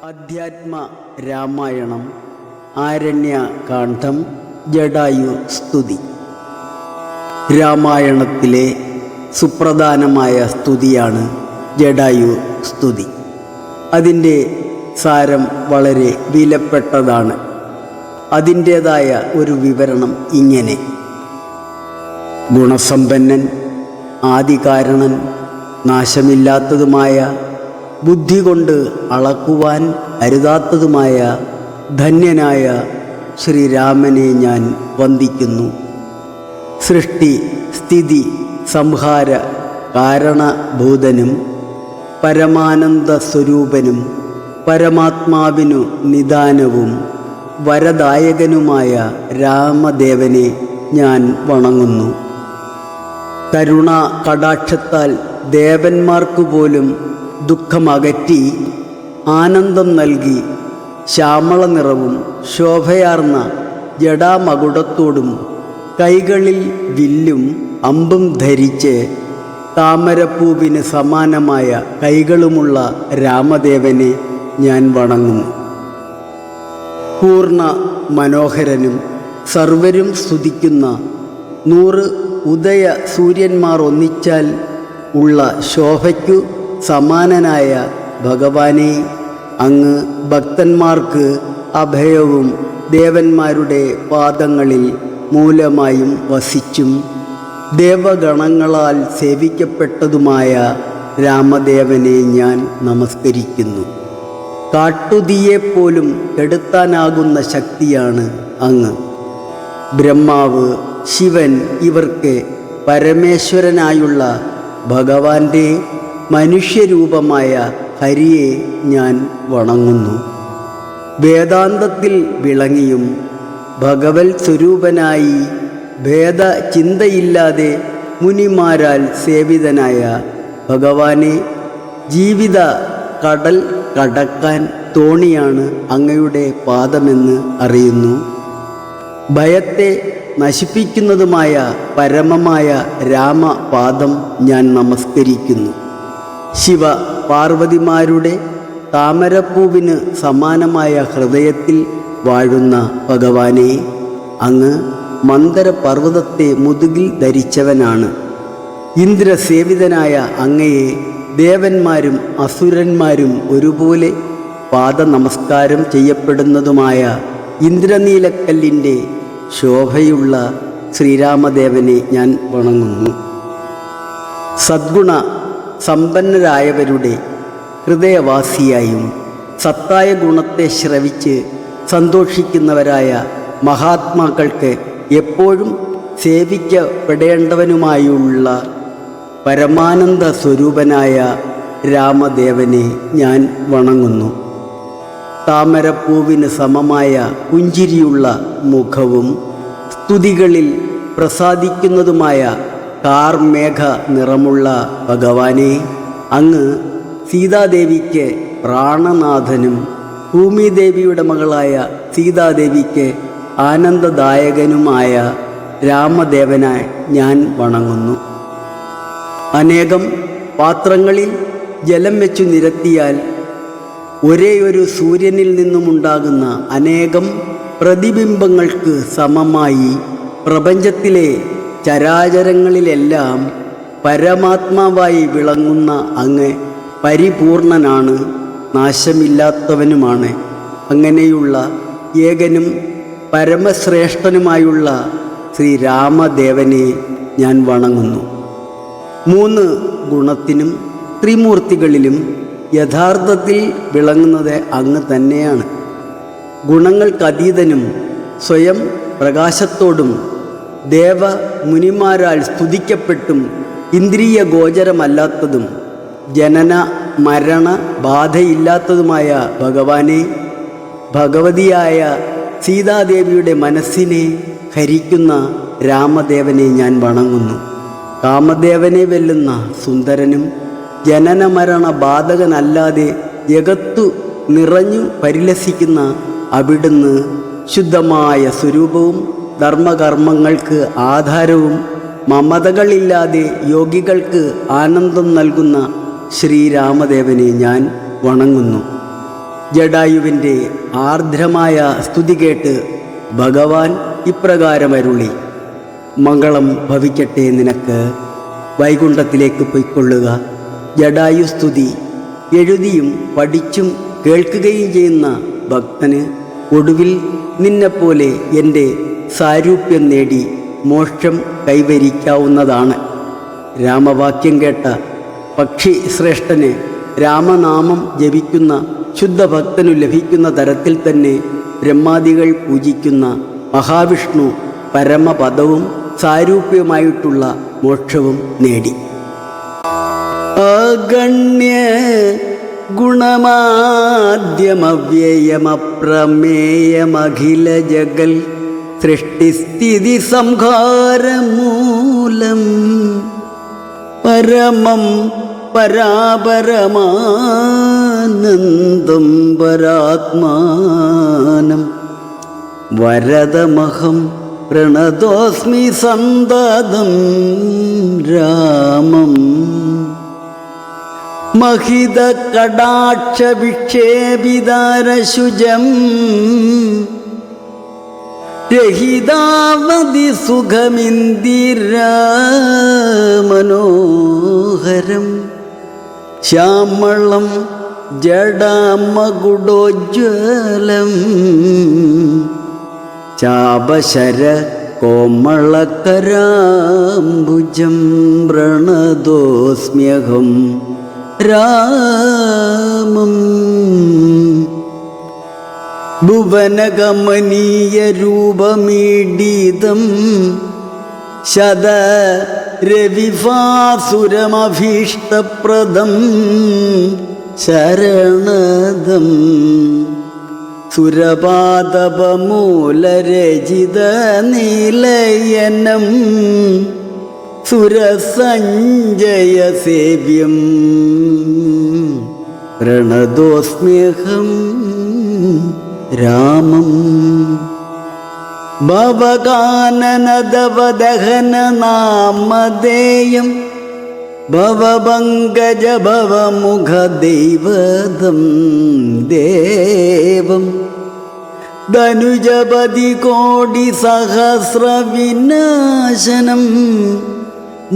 അധ്യാത്മ രാമായണം ആരണ്യകാന്ഡം ജടായു സ്തുതി. രാമായണത്തിലെ സുപ്രധാനമായ സ്തുതിയാണ് ജടായു സ്തുതി. അതിൻ്റെ സാരം വളരെ വിലപ്പെട്ടതാണ്. അതിൻ്റേതായ ഒരു വിവരണം ഇങ്ങനെ: ഗുണസമ്പന്നൻ, ആദികാരണൻ, നാശമില്ലാത്തതുമായ, ബുദ്ധി കൊണ്ട് അളക്കുവാൻ അരുതാത്തതുമായ ധന്യനായ ശ്രീരാമനെ ഞാൻ വന്ദിക്കുന്നു. സൃഷ്ടി സ്ഥിതി സംഹാര കാരണഭൂതനും പരമാനന്ദ സ്വരൂപനും പരമാത്മാവിനു നിദാനവും വരദായകനുമായ രാമദേവനെ ഞാൻ വണങ്ങുന്നു. കരുണാ കടാക്ഷത്താൽ ദേവന്മാർക്കു പോലും ദുഃഖമകറ്റി ആനന്ദം നൽകി ശ്യാമള നിറവും ശോഭയാർന്ന ജടാമകുടത്തോടും കൈകളിൽ വില്ലും അമ്പും ധരിച്ച് താമരപ്പൂവിന് സമാനമായ കൈകളുമുള്ള രാമദേവനെ ഞാൻ വണങ്ങുന്നു. പൂർണ്ണ മനോഹരനും സർവരും സ്തുതിക്കുന്ന 100 ഉദയ സൂര്യന്മാർ ഒന്നിച്ചാൽ ഉള്ള ശോഭയ്ക്കു സമാനനായ ഭഗവാനെ, അങ്ങ് ഭക്തന്മാർക്ക് അഭയവും ദേവന്മാരുടെ പാദങ്ങളിൽ മൂലമായും വസിച്ചും ദേവഗണങ്ങളാൽ സേവിക്കപ്പെട്ടതുമായ രാമദേവനെ ഞാൻ നമസ്കരിക്കുന്നു. കാട്ടുതീയെപ്പോലും കെടുത്താനാകുന്ന ശക്തിയാണ് അങ്ങ്. ബ്രഹ്മാവ്, ശിവൻ ഇവർക്ക് പരമേശ്വരനായുള്ള ഭഗവാന്റെ മനുഷ്യരൂപമായ ഹരിയെ ഞാൻ വണങ്ങുന്നു. വേദാന്തത്തിൽ വിളങ്ങിയും ഭഗവത് സ്വരൂപനായി ഭേദചിന്തയില്ലാതെ മുനിമാരാൽ സേവിതനായ ഭഗവാനെ, ജീവിത കടൽ കടക്കാൻ തോണിയാണ് അങ്ങയുടെ പാദമെന്ന് അറിയുന്നു. ഭയത്തെ നശിപ്പിക്കുന്നതുമായ പരമമായ രാമപാദം ഞാൻ നമസ്കരിക്കുന്നു. ശിവ പാർവതിമാരുടെ താമരപ്പൂവിന് സമാനമായ ഹൃദയത്തിൽ വാഴുന്ന ഭഗവാനെ, അങ്ങ് മന്ദരപർവ്വതത്തെ മുതുകിൽ ധരിച്ചവനാണ്. ഇന്ദ്രസേവിതനായ അങ്ങയെ ദേവന്മാരും അസുരന്മാരും ഒരുപോലെ പാദനമസ്കാരം ചെയ്യപ്പെടുന്നതുമായ ഇന്ദ്രനീലക്കല്ലിൻ്റെ ശോഭയുള്ള ശ്രീരാമദേവനെ ഞാൻ വണങ്ങുന്നു. സദ്ഗുണ സമ്പന്നരായവരുടെ ഹൃദയവാസിയായും സത്തായ ഗുണത്തെ ശ്രവിച്ച് സന്തോഷിക്കുന്നവരായ മഹാത്മാക്കൾക്ക് എപ്പോഴും സേവിക്കപ്പെടേണ്ടവനുമായുള്ള പരമാനന്ദ സ്വരൂപനായ രാമദേവനെ ഞാൻ വണങ്ങുന്നു. താമരപ്പൂവിന് സമമായ പുഞ്ചിരിയുള്ള മുഖവും സ്തുതികളിൽ പ്രസാദിക്കുന്നതുമായ കാർമേഘ നിറമുള്ള ഭഗവാനെ, അങ്ങ് സീതാദേവിക്ക് പ്രാണനാഥനും ഭൂമിദേവിയുടെ മകളായ സീതാദേവിക്ക് ആനന്ദദായകനുമായ രാമദേവനെ ഞാൻ വണങ്ങുന്നു. അനേകം പാത്രങ്ങളിൽ ജലം വെച്ചു നിരത്തിയാൽ ഒരേയൊരു സൂര്യനിൽ നിന്നുമുണ്ടാകുന്ന അനേകം പ്രതിബിംബങ്ങൾക്ക് സമമായി പ്രപഞ്ചത്തിലെ ചരാചരങ്ങളിലെല്ലാം പരമാത്മാവായി വിളങ്ങുന്ന അങ്ങ് പരിപൂർണനാണ്, നാശമില്ലാത്തവനുമാണ്. അങ്ങനെയുള്ള ഏകനും പരമശ്രേഷ്ഠനുമായുള്ള ശ്രീരാമദേവനെ ഞാൻ വണങ്ങുന്നു. 3 ഗുണത്തിനും ത്രിമൂർത്തികളിലും യഥാർത്ഥത്തിൽ വിളങ്ങുന്നത് അങ്ങ് തന്നെയാണ്. ഗുണങ്ങൾക്കതീതനും സ്വയം പ്രകാശത്തോടും ദേവമുനിമാരാൽ സ്തുതിക്കപ്പെട്ടും ഇന്ദ്രിയ ഗോചരമല്ലാത്തതും ജനന മരണ ബാധയില്ലാത്തതുമായ ഭഗവാനെ, ഭഗവതിയായ സീതാദേവിയുടെ മനസ്സിനെ ഹരിക്കുന്ന രാമദേവനെ ഞാൻ വണങ്ങുന്നു. കാമദേവനെ വെല്ലുന്ന സുന്ദരനും ജനന മരണ ബാധകനല്ലാതെ ജഗത്തു നിറഞ്ഞു പരിലസിക്കുന്ന അവിടുന്ന് ശുദ്ധമായ സ്വരൂപവും ധർമ്മകർമ്മങ്ങൾക്ക് ആധാരവും മമതകളില്ലാതെ യോഗികൾക്ക് ആനന്ദം നൽകുന്ന ശ്രീരാമദേവനെ ഞാൻ വണങ്ങുന്നു. ജടായുവിൻ്റെ ആർദ്രമായ സ്തുതി കേട്ട് ഭഗവാൻ ഇപ്രകാരം അരുളി: മംഗളം ഭവിക്കട്ടെ നിനക്ക്, വൈകുണ്ഠത്തിലേക്ക് പൊയ്ക്കൊള്ളുക. ജടായു സ്തുതി എഴുതിയും പഠിച്ചും കേൾക്കുകയും ചെയ്യുന്ന ഭക്തന് ഒടുവിൽ നിന്നെപ്പോലെ എൻ്റെ സാരൂപ്യം നേടി മോക്ഷം കൈവരിക്കാവുന്നതാണ്. രാമവാക്യം കേട്ട പക്ഷി ശ്രേഷ്ഠന് രാമനാമം ജപിക്കുന്ന ശുദ്ധഭക്തനു ലഭിക്കുന്ന തരത്തിൽ തന്നെ ബ്രഹ്മാദികൾ പൂജിക്കുന്ന മഹാവിഷ്ണു പരമപദവും സാരൂപ്യമായിട്ടുള്ള മോക്ഷവും നേടി. അഗണ്യ ഗുണമാദ്യമവ്യയമപ്രമേയമഖില ജഗൽ സൃഷ്ടിസ്ഥിതി സംഹാരമൂലം പരമം പരാപരമാനന്ദം പരാത്മാനം വരദമഹം പ്രണതോസ്മി സന്തതം രാമം. മഹിത കടാക്ഷ വിക്ഷേപിതാരശുജം രഹിതാവതി സുഖമിന്ദിരാമനോഹരം ശ്യാമളം ജഡാമകുടോജ്വലം ചാപശര കോമളകരാംബുജം പ്രണതോസ്മ്യഹം രാമം. ഭുവനകമനീയരൂപമീഡിതം ശതരവിഭാസുരമഭീഷ്ടപ്രദം ശരണദം സുരപാദപമൂലരചിതനിലയനം സുരസഞ്ജയസേവ്യം പ്രണതോസ്മ്യഹം രാമം. ഭവകാനനദവദഹനനാമധേയം ഭവപങ്കജഭവമുഖദൈവതം ദേവം ധനുജപതി കോടിസഹസ്രവിനാശനം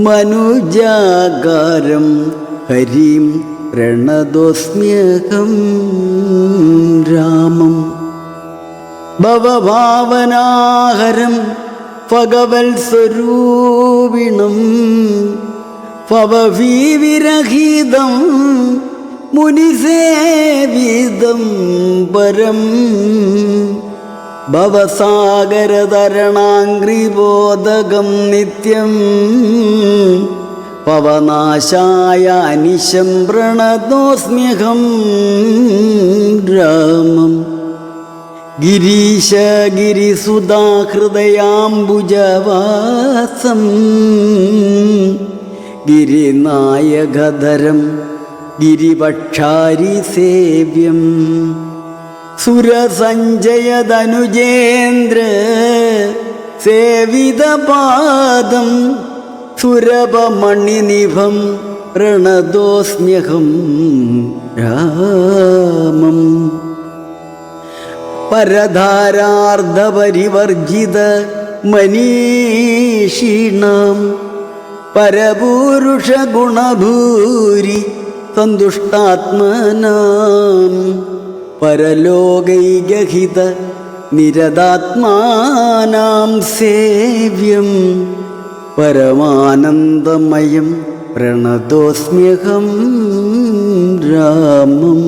മനുജാകാരം ഹരിം പ്രണതോസ്മ്യഹം രാമം. ഭവഭാവനാഹരം ഭഗവത്സ്വരൂപിണം ഭവഭീവിരഹിതം മുനിസേവിതം പരം ഭവസാഗരതരണാംഘ്രിബോധകം നിത്യം പവനാശായ അനിശം പ്രണതോസ്മ്യഹം രാമം. ഗിരീശ ഗിരിസുധാഹൃദയാംബുജവാസം ഗിരിനായകധരം ഗിരിപക്ഷാരിസേവ്യം സുരസഞ്ജയധനുജേന്ദ്ര സേവിതപാദം സുരഭമണിനിഭം പ്രണതോസ്മ്യഹം രാമം. പരധാരാർദ്ധപരിവർജിത മനീഷിണാം പരപൂരുഷഗുണഭൂരി സന്തുഷ്ടാത്മനാം പരലോകൈകഹിത നിരതാത്മാനാം സേവ്യം പരമാനന്ദമയം പ്രണതോസ്മ്യഹം രാമം.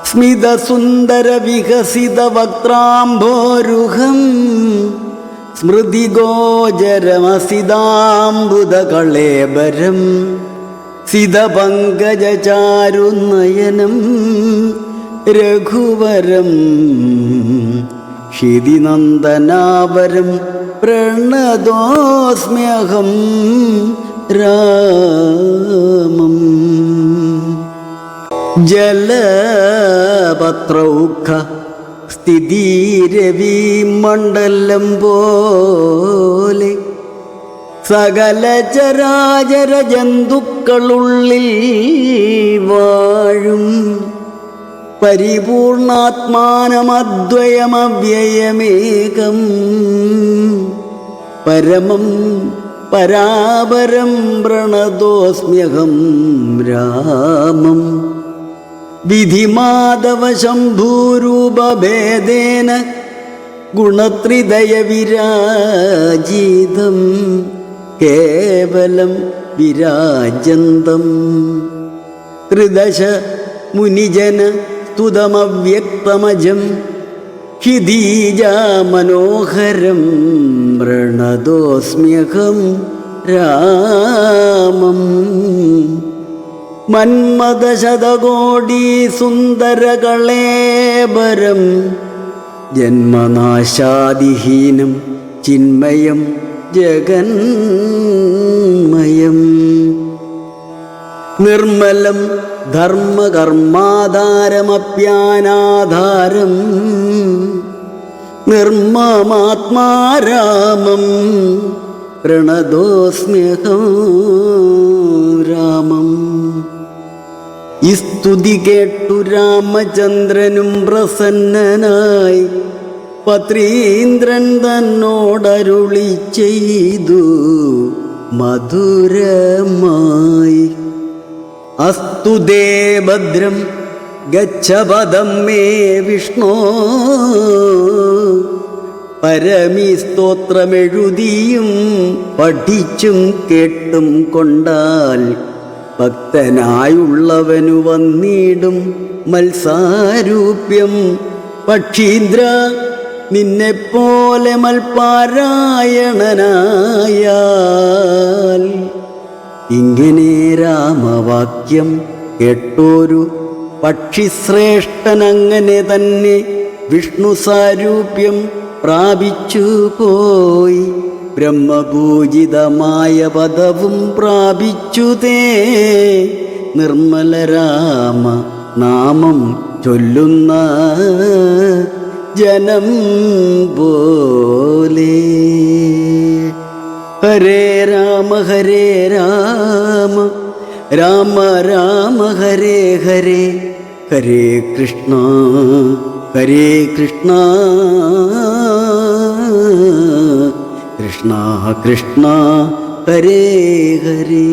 സ്മിതസുന്ദരവികസിതവക്ത്രാംഭോരുഹം സ്മൃതിഗോചരമസിതാംബുധകളേബരം സിതപങ്കജചാരുനയനം രഘുവരം ക്ഷിതിനന്ദനാവരം പ്രണതോസ്മ്യഹം രാമം. ജലപത്രൗഖ സ്ഥിതിരവിമണ്ഡലം പോലെ സകല ചരാചര ജന്തുക്കളുള്ളിൽ വാഴും പരിപൂർണാത്മാനമദ്വയമവ്യയമേകം പരമം പരാപരം പ്രണതോസ്മ്യഹം രാമം വിധിമാധവശംഭൂരൂപഭേദേന ഗുണത്രിദയവിരാജിതം കേവലം വിരാജന്തം ത്രിദശ മുനിജന സ്തുതമവ്യക്തമജം ഹിതീജാമനോഹരം പ്രണതോസ്മ്യഹം രാമം മന്മദശതകോടി സുന്ദരകളേബരം ജന്മനാശാദിഹീനം ചിന്മയം ജഗന്മയം നിർമ്മലം ധർമ്മകർമാധാരമപ്യാനാധാരം നിർമ്മമാത്മാരാമം പ്രണതോസ്മ്യഹം രാമം. ഈ സ്തുതി കേട്ടു രാമചന്ദ്രനും പ്രസന്നനായി പത്രീന്ദ്രൻ തന്നോടരുളി ചെയ്തു മധുരമായി. അസ്തു ദേ ഭദ്രം ഗച്ഛ പദം മേ വിഷ്ണോ പരമീ സ്തോത്രമെഴുതിയും പഠിച്ചും കേട്ടും കൊണ്ടാൽ ഭക്തനായുള്ളവനു വന്നിടും മത്സാരൂപ്യം. പക്ഷീന്ദ്ര നിന്നെപ്പോലെ മൽപാരായണനായാൽ ഇങ്ങനെ രാമവാക്യം കേട്ടോരു പക്ഷിശ്രേഷ്ഠനങ്ങനെ തന്നെ വിഷ്ണു സാരൂപ്യം പ്രാപിച്ചു പോയി. ബ്രഹ്മപൂജിതമായ പദവും പ്രാപിച്ചു തേ നിർമ്മല രാമ നാമം ചൊല്ലുന്ന ജനം പോലെ. ഹരേ രാമ ഹരേ രാമ രാമ രാമ ഹരേ ഹരേ ഹരേ കൃഷ്ണ ഹരേ കൃഷ്ണ കൃഷ്ണ കൃഷ്ണ ഹരേ ഹരേ.